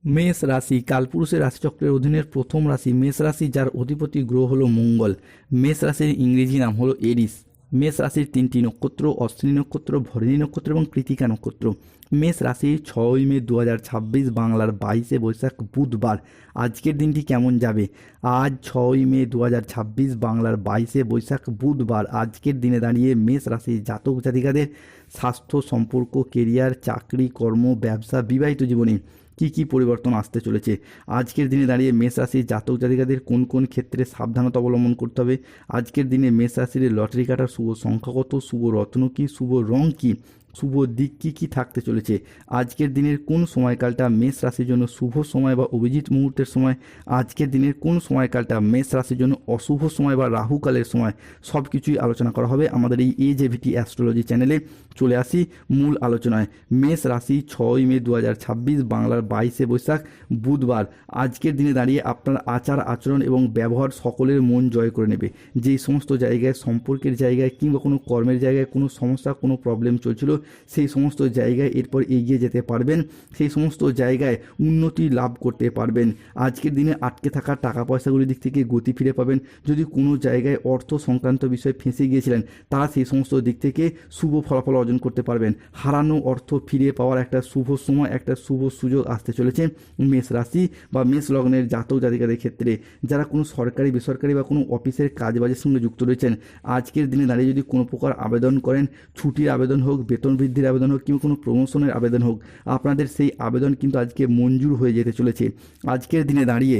মেষ রাশি কালপুরুষের রাশিচক্রের অধীনের প্রথম রাশি মেষ রাশি, যার অধিপতি গ্রহ হলো মঙ্গল। মেষ রাশির ইংরেজি নাম হলো এরিস। মেষ রাশির তিনটি নক্ষত্র অশ্বিনী নক্ষত্র, ভরণী নক্ষত্র এবং কৃতিকা নক্ষত্র। মেষ রাশি 6 মে 2026 বাংলার 22শে বৈশাখ বুধবার। আজকের দিনটি কেমন যাবে? আজ 6 মে 2026 বাংলার 22শে বৈশাখ বুধবার। আজকের দিনে দাঁড়িয়ে মেষ রাশির জাতক জাতিকাদের স্বাস্থ্য, সম্পর্ক, কেরিয়ার, চাকরি, কর্ম, ব্যবসা, বিবাহিত জীবনে কি কি পরিবর্তন আসতে চলেছে? আজকের দিনে দাঁড়িয়ে মেষ রাশির জাতক জাতিকাদের কোন কোন ক্ষেত্রে সাবধানতা অবলম্বন করতে হবে? আজকের দিনে মেষ রাশির লটারি কাটার শুভ সংখ্যা কত? শুভ রত্ন কী? শুভ রং কী? শুভ দিক কী কী থাকতে চলেছে? আজকের দিনের কোন সময়কালটা মেষ রাশির জন্য শুভ সময় বা অভিজিৎ মুহূর্তের সময়? আজকের দিনের কোন সময়কালটা মেষ রাশির জন্য অশুভ সময় বা রাহুকালের সময়? সব কিছুই আলোচনা করা হবে আমাদের এই এজেভিটি অ্যাস্ট্রোলজি চ্যানেলে। চলে আসি মূল আলোচনায়। মেষ রাশি 6 মে 2026 বাংলার 22শে বৈশাখ বুধবার। আজকের দিনে দাঁড়িয়ে আপনার আচার আচরণ এবং ব্যবহার সকলের মন জয় করে নেবে। যেই সমস্ত জায়গায়, সম্পর্কের জায়গায় কিংবা কোনো কর্মের জায়গায় কোনো সমস্যা, কোনো প্রবলেম চলছিল, সেই সমস্ত জায়গায় এরপর এগিয়ে যেতে পারবেন। সেই সমস্ত জায়গায় উন্নতি লাভ করতে পারবেন। আজকের দিনে আটকে থাকা টাকা পয়সাগুলির দিক থেকে গতি ফিরে পাবেন। যদি কোনো জায়গায় অর্থ সংক্রান্ত বিষয়ে ফেঁসে গিয়েছিলেন, তারা সেই সমস্ত দিক থেকে শুভ ফলাফল অর্জন করতে পারবেন। হারানো অর্থ ফিরে পাওয়ার একটা শুভ সময়, একটা শুভ সুযোগ আসতে চলেছে মেষ রাশি বা মেষ লগ্নের জাতক জাতিকাদের ক্ষেত্রে। যারা কোনো সরকারি, বেসরকারি বা কোনো অফিসের কাজবাজের সঙ্গে যুক্ত রয়েছেন, আজকের দিনে দাঁড়িয়ে যদি কোনো প্রকার আবেদন করেন, ছুটির আবেদন হোক, বেতন বৃদ্ধির আবেদন হোক কিংবা কোনো প্রমোশনের আবেদন হোক, আপনাদের সেই আবেদন কিন্তু আজকে মঞ্জুর হয়ে যেতে চলেছে। আজকের দিনে দাঁড়িয়ে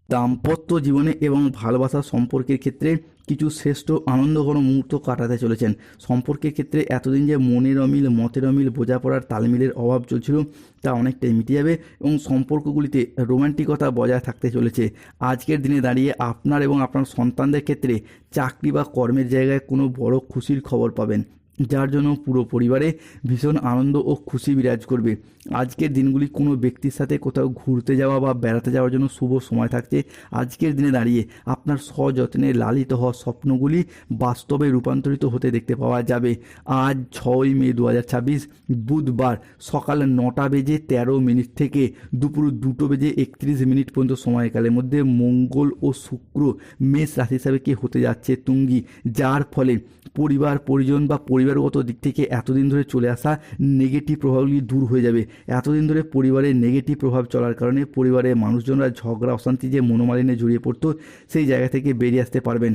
দাম্পত্য জীবনে এবং ভালোবাসার সম্পর্কের ক্ষেত্রে কিছু শ্রেষ্ঠ আনন্দঘন মুহূর্ত কাটাতে চলেছেন। সম্পর্কের ক্ষেত্রে এতদিন যে মনের অমিল, মতের অমিল, বোঝাপড়ার তালমিলের অভাব চলছিল, তা অনেকটাই মিটে যাবে এবং সম্পর্কগুলিতে রোমান্টিকতা বজায় থাকতে চলেছে। আজকের দিনে দাঁড়িয়ে আপনার এবং আপনার সন্তানদের ক্ষেত্রে চাকরি বা কর্মের জায়গায় কোনো বড় খুশির খবর পাবেন, যার জন্য পুরো পরিবারে ভীষণ আনন্দ ও খুশি বিরাজ করবে। আজকের দিনগুলি কোনো ব্যক্তির সাথে কোথাও ঘুরতে যাওয়া বা বেড়াতে যাওয়ার জন্য শুভ সময় থাকছে। আজকের দিনে দাঁড়িয়ে আপনার সযত্নে লালিত হওয়া স্বপ্নগুলি বাস্তবে রূপান্তরিত হতে দেখতে পাওয়া যাবে। আজ 6 মে 2026 বুধবার সকাল 9:13 থেকে দুপুর 2:31 পর্যন্ত সময়কালের মধ্যে মঙ্গল ও শুক্র মেষ রাশি হিসাবে কে হতে যাচ্ছে তুঙ্গি, যার ফলে পরিবার, পরিজন বা পরিবারগত দিক থেকে এতদিন ধরে চলে আসা নেগেটিভ প্রভাবগুলি দূর হয়ে যাবে। এতদিন ধরে পরিবারের নেগেটিভ প্রভাব চলার কারণে পরিবারের মানুষজনরা ঝগড়া, অশান্তি, যে মনোমালিন্যে জড়িয়ে পড়তো, সেই জায়গা থেকে বেরিয়ে আসতে পারবেন।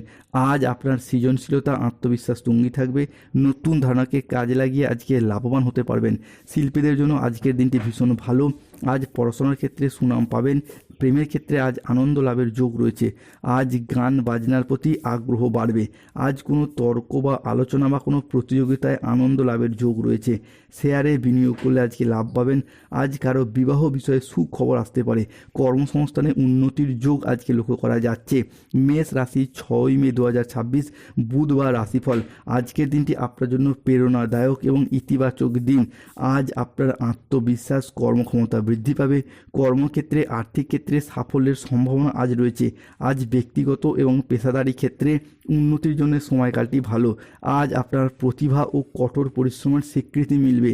আজ আপনার সৃজনশীলতা, আত্মবিশ্বাস তুঙ্গি থাকবে। নতুন ধারণাকে কাজে লাগিয়ে আজকে লাভবান হতে পারবেন। শিল্পীদের জন্য আজকের দিনটি ভীষণ ভালো। আজ পড়াশোনার ক্ষেত্রে সুনাম পাবেন। প্রেমের ক্ষেত্রে আজ আনন্দ লাভের যোগ রয়েছে। আজ গান বাজনার প্রতি আগ্রহ বাড়বে। আজ কোনো তর্ক বা আলোচনা বা কোনো প্রতিযোগিতায় আনন্দ লাভের যোগ রয়েছে। শেয়ারে বিনিয়োগ করলে আজকে লাভ পাবেন। আজ কারো বিবাহ বিষয়ে সুখবর আসতে পারে। কর্মসংস্থানে উন্নতির যোগ আজকে লক্ষ্য করা যাচ্ছে। মেষ রাশি 6 মে 2026 বুধবার রাশিফল। আজকের দিনটি আপনার জন্য প্রেরণাদায়ক এবং ইতিবাচক দিন। আজ আপনার আত্মবিশ্বাস, কর্মক্ষমতা বৃদ্ধি পাবে। কর্মক্ষেত্রে, আর্থিক ক্ষেত্রে সাফল্যের সম্ভাবনা আজ রয়েছে। আজ ব্যক্তিগত এবং পেশাদারি ক্ষেত্রে উন্নতির জন্য সময়কালটি ভালো। আজ আপনার প্রতিভা ও কঠোর পরিশ্রমের স্বীকৃতি মিলবে।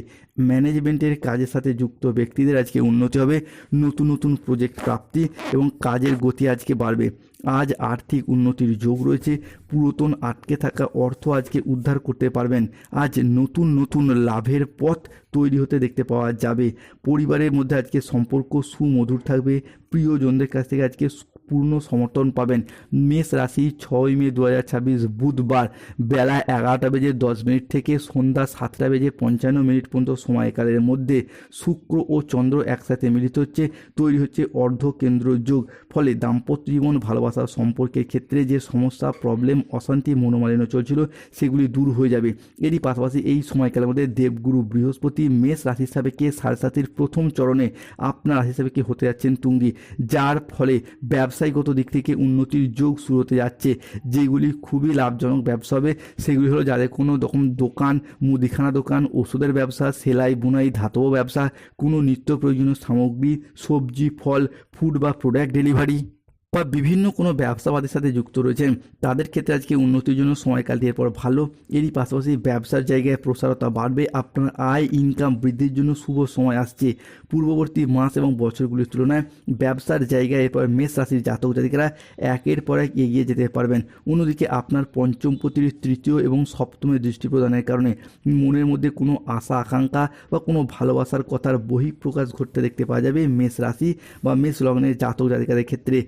ম্যানেজমেন্টের কাজের সাথে যুক্ত ব্যক্তিদের আজকে উন্নতি হবে। নতুন নতুন প্রজেক্ট প্রাপ্তি এবং কাজের গতি আজকে বাড়বে। আজ আর্থিক উন্নতির যোগ রয়েছে। পুরাতন আটকে থাকা অর্থ আজকে উদ্ধার করতে পারবেন। আজ নতুন নতুন লাভের পথ তৈরি হতে দেখতে পাওয়া যাবে। পরিবারের মধ্যে আজকে সম্পর্ক সুমধুর থাকবে। প্রিয়জনদের কাছ থেকে আজকে পূর্ণ সমর্থন পাবেন। মেষ রাশি 6 মে 2026 বুধবার বেলা 11:10 থেকে সন্ধ্যা 7:55 পর্যন্ত সময়কালের মধ্যে শুক্র ও চন্দ্র একসাথে মিলিত হচ্ছে, তৈরি হচ্ছে অর্ধকেন্দ্র যোগ। ফলে দাম্পত্য জীবন, ভালোবাসার সম্পর্কের ক্ষেত্রে যে সমস্যা, প্রবলেম, অশান্তি, মনোমালিন্য চলছিল, সেগুলি দূর হয়ে যাবে। এরই পাশাপাশি এই সময়কালের মধ্যে দেবগুরু বৃহস্পতি মেষ রাশি সাপেক্ষে সাড়ে প্রথম চরণে আপনার রাশি সাপেক্ষে হতে যাচ্ছেন তুঙ্গি, যার ফলে ব্যবসায়িকগত দিক থেকে উন্নতির যোগ শুরু হতে যাচ্ছে। যেগুলি খুবই লাভজনক ব্যবসা হবে সেগুলি হলো যাদের কোনো রকম দোকান, মুদিখানা দোকান, ওষুধের ব্যবসা, সেলাই বুনাই, ধাতব ব্যবসা, কোনো নিত্য প্রয়োজনীয় সামগ্রী, সবজি, ফল, ফুড বা প্রোডাক্ট ডেলিভারি, বা বিভিন্ন কোনো ব্যবসাবাদের সাথে যুক্ত রয়েছেন তাদের ক্ষেত্রে আজকে উন্নতির জন্য সময়কালটি এরপর ভালো। এরই পাশাপাশি ব্যবসার জায়গায় প্রসারতা বাড়বে, আপনার আয় ইনকাম বৃদ্ধির জন্য শুভ সময় আসছে। পূর্ববর্তী মাস এবং বছরগুলির তুলনায় ব্যবসার জায়গায় এরপর মেষ রাশির জাতক জাতিকারা একের পর এক এগিয়ে যেতে পারবেন। অন্যদিকে আপনার পঞ্চমপতির তৃতীয় এবং সপ্তমে দৃষ্টি প্রদানের কারণে মনের মধ্যে কোনো আশা আকাঙ্ক্ষা বা কোনো ভালোবাসার কথার বহিঃপ্রকাশ ঘটতে দেখতে পাওয়া যাবে মেষ রাশি বা মেষ লগ্নের জাতক জাতিকাদের ক্ষেত্রে।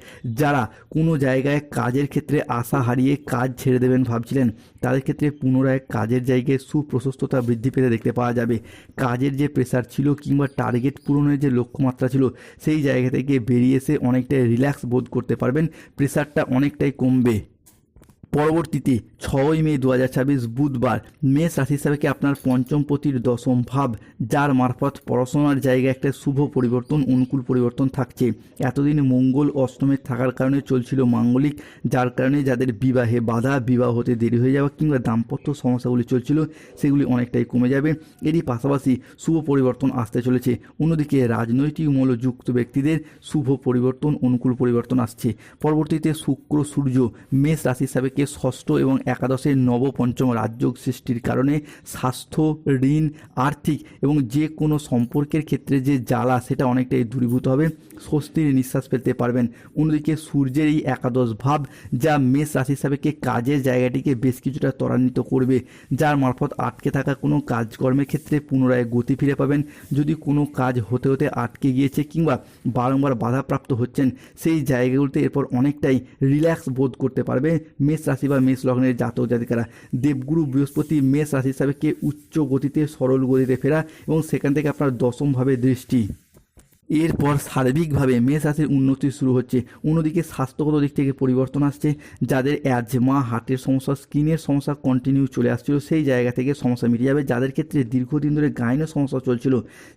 যারা কোনো জায়গায় কাজের ক্ষেত্রে আশা হারিয়ে কাজ ছেড়ে দেবেন ভাবছিলেন তাদের ক্ষেত্রে পুনরায় কাজের জায়গায় সুপ্রশস্ততা বৃদ্ধি পেতে দেখতে পাওয়া যাবে। কাজের যে প্রেশার ছিল কিংবা টার্গেট পূরণের যে লক্ষ্যমাত্রা ছিল সেই জায়গা থেকে বেরিয়ে এসে অনেকটাই রিল্যাক্স বোধ করতে পারবেন, প্রেশারটা অনেকটাই কমবে। পরবর্তীতে 6ই মে 2026 বুধবার মেষ রাশি হিসাবে আপনার পঞ্চমপতির দশম ভাব, যার মারফত পড়াশোনার জায়গায় একটা শুভ পরিবর্তন অনুকূল পরিবর্তন থাকছে। এতদিন মঙ্গল অষ্টমে থাকার কারণে চলছিল মাঙ্গলিক, যার কারণে যাদের বিবাহে বাধা, বিবাহ হতে দেরি হয়ে যাওয়া কিংবা দাম্পত্য সমস্যাগুলি চলছিল সেগুলি অনেকটাই কমে যাবে। এরই পাশাপাশি শুভ পরিবর্তন আসতে চলেছে। অন্যদিকে রাজনৈতিক মূল্যযুক্ত ব্যক্তিদের শুভ পরিবর্তন অনুকূল পরিবর্তন আসছে। পরবর্তীতে শুক্র সূর্য মেষ রাশি হিসাবে ষষ্ঠ এবং একাদশের নবপঞ্চম রাজযোগ সৃষ্টির কারণে স্বাস্থ্য, ঋণ, আর্থিক এবং যে কোনো সম্পর্কের ক্ষেত্রে যে জ্বালা সেটা অনেকটাই দূরীভূত হবে, স্বস্তির নিঃশ্বাস ফেলতে পারবেন। অন্যদিকে সূর্যের এই একাদশ ভাব যা মেষ রাশি হিসাবে কাজের জায়গাটিকে বেশ কিছুটা ত্বরান্বিত করবে, যার মারফত আটকে থাকা কোনো কাজকর্মের ক্ষেত্রে পুনরায় গতি ফিরে পাবেন। যদি কোনো কাজ হতে হতে আটকে গিয়েছে কিংবা বারংবার বাধাপ্রাপ্ত হচ্ছেন সেই জায়গাগুলোতে এরপর অনেকটাই রিল্যাক্স বোধ করতে পারবে মেষ রাশি বা মেষ লগ্নের জাতক জাতিকারা। দেবগুরু বৃহস্পতি মেষ রাশি হিসাবে উচ্চ গতিতে সরল গতিতে ফেরা এবং সেখান থেকে আপনার দশমভাবে দৃষ্টি। এরপর সার্বিকভাবে মেষ রাশির উন্নতি শুরু হচ্ছে। অন্যদিকে স্বাস্থ্যগত দিক থেকে পরিবর্তন আসছে। যাদের অ্যাজমা, হার্টের সমস্যা, স্কিনের সমস্যা কন্টিনিউ চলে আসছিল সেই জায়গা থেকে সমস্যা মিটে যাবে। যাদের ক্ষেত্রে দীর্ঘদিন ধরে গাইনের সমস্যা চলছিল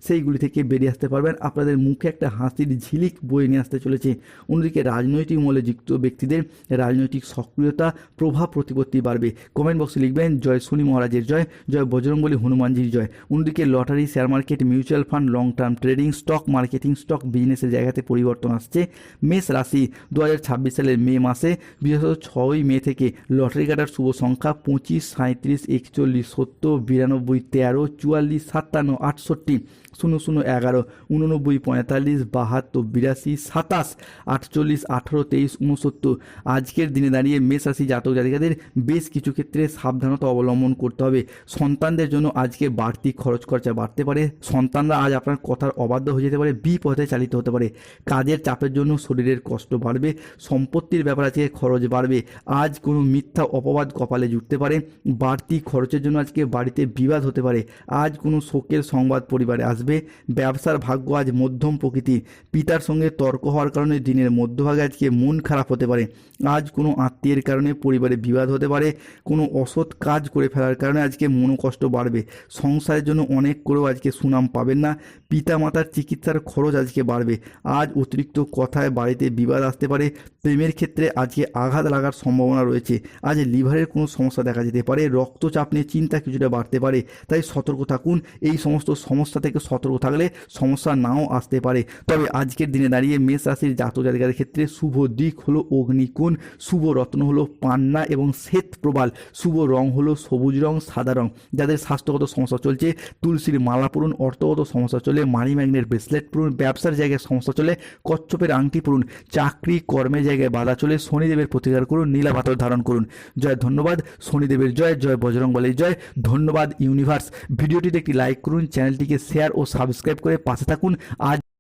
সেইগুলি থেকে বেরিয়ে আসতে পারবেন। আপনাদের মুখে একটা হাসির ঝিলিক বয়ে নিয়ে আসতে চলেছে। অন্যদিকে রাজনৈতিক মূল্যে যুক্ত ব্যক্তিদের রাজনৈতিক সক্রিয়তা, প্রভাব প্রতিপত্তি বাড়বে। কমেন্ট বক্সে লিখবেন জয় শনি মহারাজের জয়, জয় বজরংবলী হনুমানজির জয়। অন্যদিকে lottery, share market, mutual fund, long term trading, stock marketing, stock বিজনেসের জায়গাতে পরিবর্তন আসছে। মেষ রাশি 2026 সালের মে মাসে বিশেষত 6ই মে থেকে লটারি কাটার শুভ সংখ্যা 25, 37, 41, 70, 92, 13, 44, 57, 68, 00, 11, 89, 45, 72, 82, 27, 48, 18, 23, 69। আজকের দিনে দাঁড়িয়ে মেষ রাশি জাতক জাতিকাদের বেশ কিছু ক্ষেত্রে সাবধানতা অবলম্বন করতে হবে। সন্তানদের জন্য আজকে বাড়তি খরচ খরচা বাড়তে পারে। সন্তানরা আজ আপনার কথার অবাধ্য হয়ে যেতে পারে, বিপথে চালিত হতে পারে। কাজের চাপের জন্য শরীরের কষ্ট বাড়বে। সম্পত্তির ব্যাপারে আজকে খরচ বাড়বে। আজ কোনো মিথ্যা অপবাদ কপালে জুটতে পারে। বাড়তি খরচের জন্য আজকে বাড়িতে বিবাদ হতে পারে। আজ কোনো শোকের সংবাদ পরিবারে আসবে। ব্যবসার ভাগ্য আজ মধ্যম প্রকৃতির। পিতার সঙ্গে তর্ক হওয়ার কারণে দিনের মধ্যভাগে আজকে মন খারাপ হতে পারে। আজ কোনো আত্মীয়ের কারণে পরিবারে বিবাদ হতে পারে। কোনো অসৎ কাজ করে ফেলার কারণে আজকে মনোকষ্ট বাড়বে। সংসারের জন্য অনেক করেও আজকে সুনাম পাবেন না। পিতা মাতার চিকিৎসার খরচ আজকে বাড়বে। আজ অতিরিক্ত কথায় বাড়িতে বিবাদ আসতে পারে। প্রেমের ক্ষেত্রে আজকে আঘাত লাগার সম্ভাবনা রয়েছে। আজ লিভারের কোনো সমস্যা দেখা যেতে পারে। রক্তচাপ নিয়ে চিন্তা কিছুটা বাড়তে পারে। তাই সতর্ক থাকুন। এই সমস্ত সমস্যা থেকে সতর্ক থাকলে সমস্যা নাও আসতে পারে। তবে আজকের দিনে দাঁড়িয়ে মেষ রাশির জাতক জাতিকাদের ক্ষেত্রে শুভ দিক হলো অগ্নিকোণ, শুভ রত্ন হলো পান্না এবং শ্বেত প্রবাল, শুভ রং হলো সবুজ রং, সাদা রং। যাদের স্বাস্থ্যগত সমস্যা চলছে তুলসীর মালা পরুন। অর্থগত সমস্যা চলে মানি ম্যাগনেট ব্রেসলেট পরুন। ব্যবসার জায়গায় সমস্যা চলে কচ্ছপের আংটি পরুন। চাকরি কর্মের জায়গায় বাধা চলে শনিদেবের প্রতিকার করুন, নীলা পাথর ধারণ করুন। জয় ধন্যবাদ শনিদেবের জয়, জয় বজরংবলীর জয়। ধন্যবাদ ইউনিভার্স। ভিডিওটিতে একটি লাইক করুন, চ্যানেলটিকে শেয়ার ও সাবস্ক্রাইব করে পাশে থাকুন। আজ